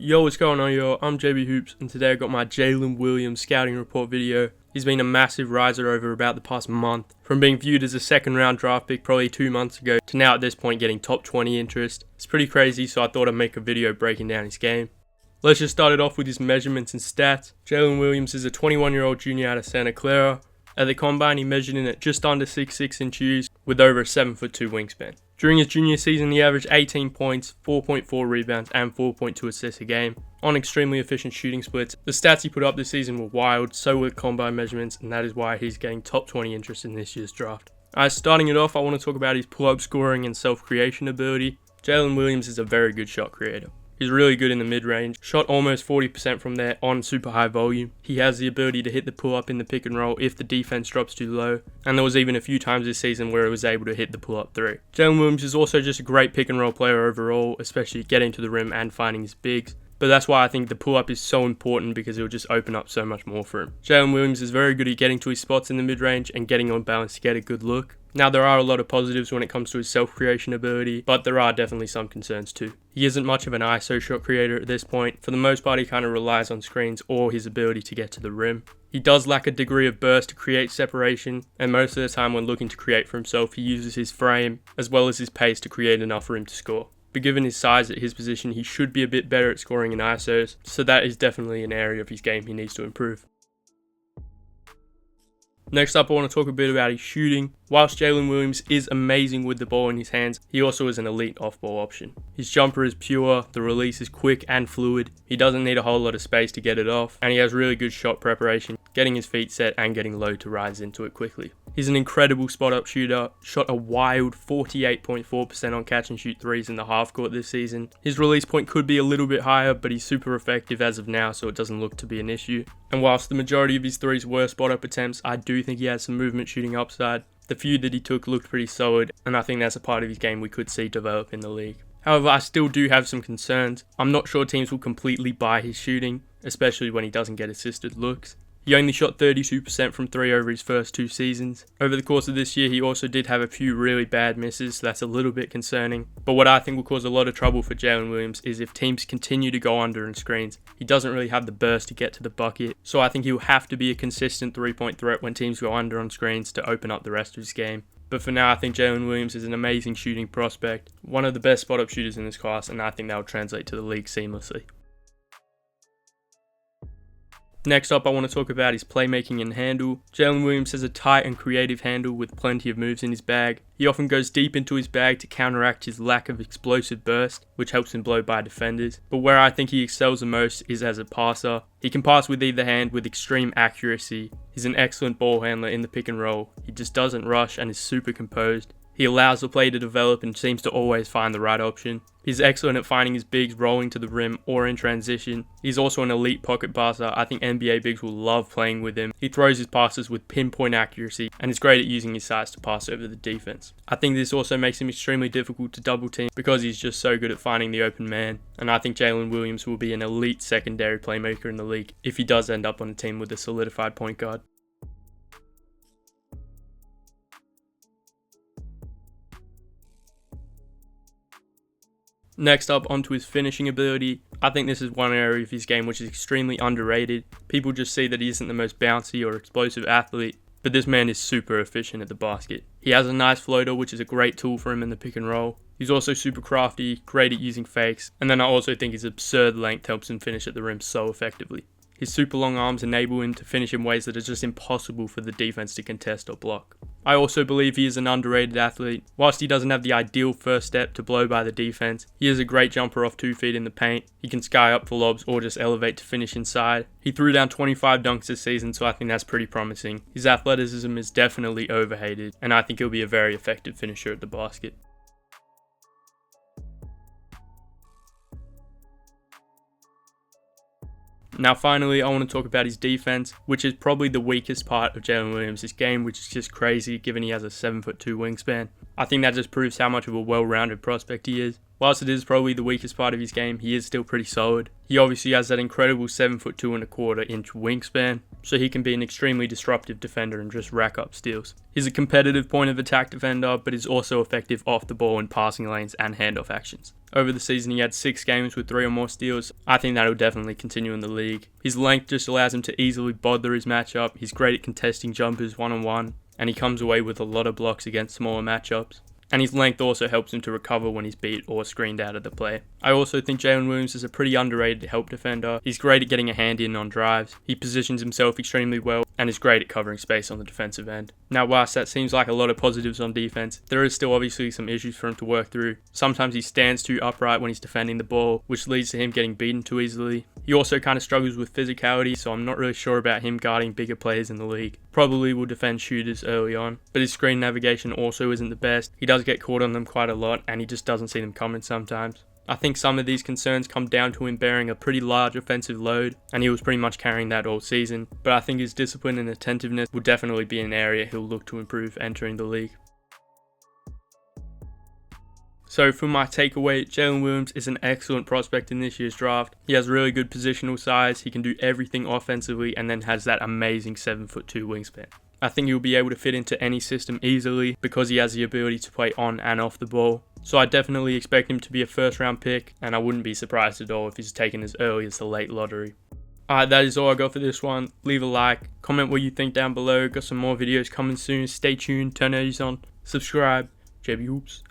Yo, what's going on, yo? I'm JB Hoops, and today I got my Jalen Williams scouting report video. He's been a massive riser over about the past month, from being viewed as a second round draft pick probably 2 months ago, to now at this point getting top 20 interest. It's pretty crazy, so I thought I'd make a video breaking down his game. Let's just start it off with his measurements and stats. Jalen Williams is a 21-year-old junior out of Santa Clara. At the combine, he measured in at just under 6'6" in shoes, with over a 7'2" wingspan. During his junior season, he averaged 18 points, 4.4 rebounds, and 4.2 assists a game, on extremely efficient shooting splits. The stats he put up this season were wild, so were combine measurements, and that is why he's getting top 20 interest in this year's draft. Starting it off, I want to talk about his pull-up scoring and self-creation ability. Jalen Williams is a very good shot creator. He's really good in the mid-range, shot almost 40% from there on super high volume. He has the ability to hit the pull-up in the pick and roll if the defense drops too low, and there was even a few times this season where he was able to hit the pull-up three. Jalen Williams is also just a great pick and roll player overall, especially getting to the rim and finding his bigs. But that's why I think the pull-up is so important, because it will just open up so much more for him. Jalen Williams is very good at getting to his spots in the mid-range and getting on balance to get a good look. Now, there are a lot of positives when it comes to his self-creation ability, but there are definitely some concerns too. He isn't much of an ISO shot creator at this point. For the most part, he kind of relies on screens or his ability to get to the rim. He does lack a degree of burst to create separation, and most of the time when looking to create for himself, he uses his frame as well as his pace to create enough for him to score. But given his size at his position, he should be a bit better at scoring in ISOs, so that is definitely an area of his game he needs to improve. Next up, I want to talk a bit about his shooting. Whilst Jalen Williams is amazing with the ball in his hands, he also is an elite off-ball option. His jumper is pure, the release is quick and fluid, he doesn't need a whole lot of space to get it off, and he has really good shot preparation, getting his feet set and getting low to rise into it quickly. He's an incredible spot-up shooter, shot a wild 48.4% on catch-and-shoot threes in the half-court this season. His release point could be a little bit higher, but he's super effective as of now, so it doesn't look to be an issue. And whilst the majority of his threes were spot-up attempts, I do think he has some movement shooting upside. The few that he took looked pretty solid, and I think that's a part of his game we could see develop in the league. However, I still do have some concerns. I'm not sure teams will completely buy his shooting, especially when he doesn't get assisted looks. He only shot 32% from 3 over his first 2 seasons. Over the course of this year, he also did have a few really bad misses, so that's a little bit concerning. But what I think will cause a lot of trouble for Jalen Williams is if teams continue to go under in screens. He doesn't really have the burst to get to the bucket, so I think he'll have to be a consistent three-point threat when teams go under on screens to open up the rest of his game. But for now, I think Jalen Williams is an amazing shooting prospect, one of the best spot-up shooters in this class, and I think that will translate to the league seamlessly. Next up, I want to talk about his playmaking and handle. Jalen Williams has a tight and creative handle with plenty of moves in his bag. He often goes deep into his bag to counteract his lack of explosive burst, which helps him blow by defenders. But where I think he excels the most is as a passer. He can pass with either hand with extreme accuracy. He's an excellent ball handler in the pick and roll. He just doesn't rush and is super composed. He allows the play to develop and seems to always find the right option. He's excellent at finding his bigs rolling to the rim or in transition. He's also an elite pocket passer. I think NBA bigs will love playing with him. He throws his passes with pinpoint accuracy and is great at using his size to pass over the defense. I think this also makes him extremely difficult to double team because he's just so good at finding the open man. And I think Jalen Williams will be an elite secondary playmaker in the league if he does end up on a team with a solidified point guard. Next up, onto his finishing ability. I think this is one area of his game which is extremely underrated. People just see that he isn't the most bouncy or explosive athlete, but this man is super efficient at the basket. He has a nice floater, which is a great tool for him in the pick and roll. He's also super crafty, great at using fakes, and then I also think his absurd length helps him finish at the rim so effectively. His super long arms enable him to finish in ways that are just impossible for the defense to contest or block. I also believe he is an underrated athlete. Whilst he doesn't have the ideal first step to blow by the defense, he is a great jumper off 2 feet in the paint. He can sky up for lobs or just elevate to finish inside. He threw down 25 dunks this season, so I think that's pretty promising. His athleticism is definitely overhated, and I think he'll be a very effective finisher at the basket. Now finally, I want to talk about his defense, which is probably the weakest part of Jalen Williams' game, which is just crazy given he has a 7'2" wingspan. I think that just proves how much of a well-rounded prospect he is. Whilst it is probably the weakest part of his game, he is still pretty solid. He obviously has that incredible 7'2.25" wingspan, so he can be an extremely disruptive defender and just rack up steals. He's a competitive point of attack defender, but is also effective off the ball in passing lanes and handoff actions. Over the season, he had 6 games with 3 or more steals. I think that'll definitely continue in the league. His length just allows him to easily bother his matchup. He's great at contesting jumpers one-on-one, and he comes away with a lot of blocks against smaller matchups. And his length also helps him to recover when he's beat or screened out of the play. I also think Jalen Williams is a pretty underrated help defender. He's great at getting a hand in on drives. He positions himself extremely well and is great at covering space on the defensive end. Now, whilst that seems like a lot of positives on defense, there is still obviously some issues for him to work through. Sometimes he stands too upright when he's defending the ball, which leads to him getting beaten too easily. He also kind of struggles with physicality, so I'm not really sure about him guarding bigger players in the league. Probably will defend shooters early on, but his screen navigation also isn't the best. He does get caught on them quite a lot, and he just doesn't see them coming sometimes. I think some of these concerns come down to him bearing a pretty large offensive load, and he was pretty much carrying that all season, but I think his discipline and attentiveness will definitely be an area he'll look to improve entering the league. So for my takeaway, Jalen Williams is an excellent prospect in this year's draft. He has really good positional size, he can do everything offensively, and then has that amazing 7'2" wingspan. I think he'll be able to fit into any system easily because he has the ability to play on and off the ball. So I definitely expect him to be a first round pick, and I wouldn't be surprised at all if he's taken as early as the late lottery. Alright, that is all I got for this one. Leave a like, comment what you think down below. Got some more videos coming soon. Stay tuned, turn notifications on, subscribe. JB Hoops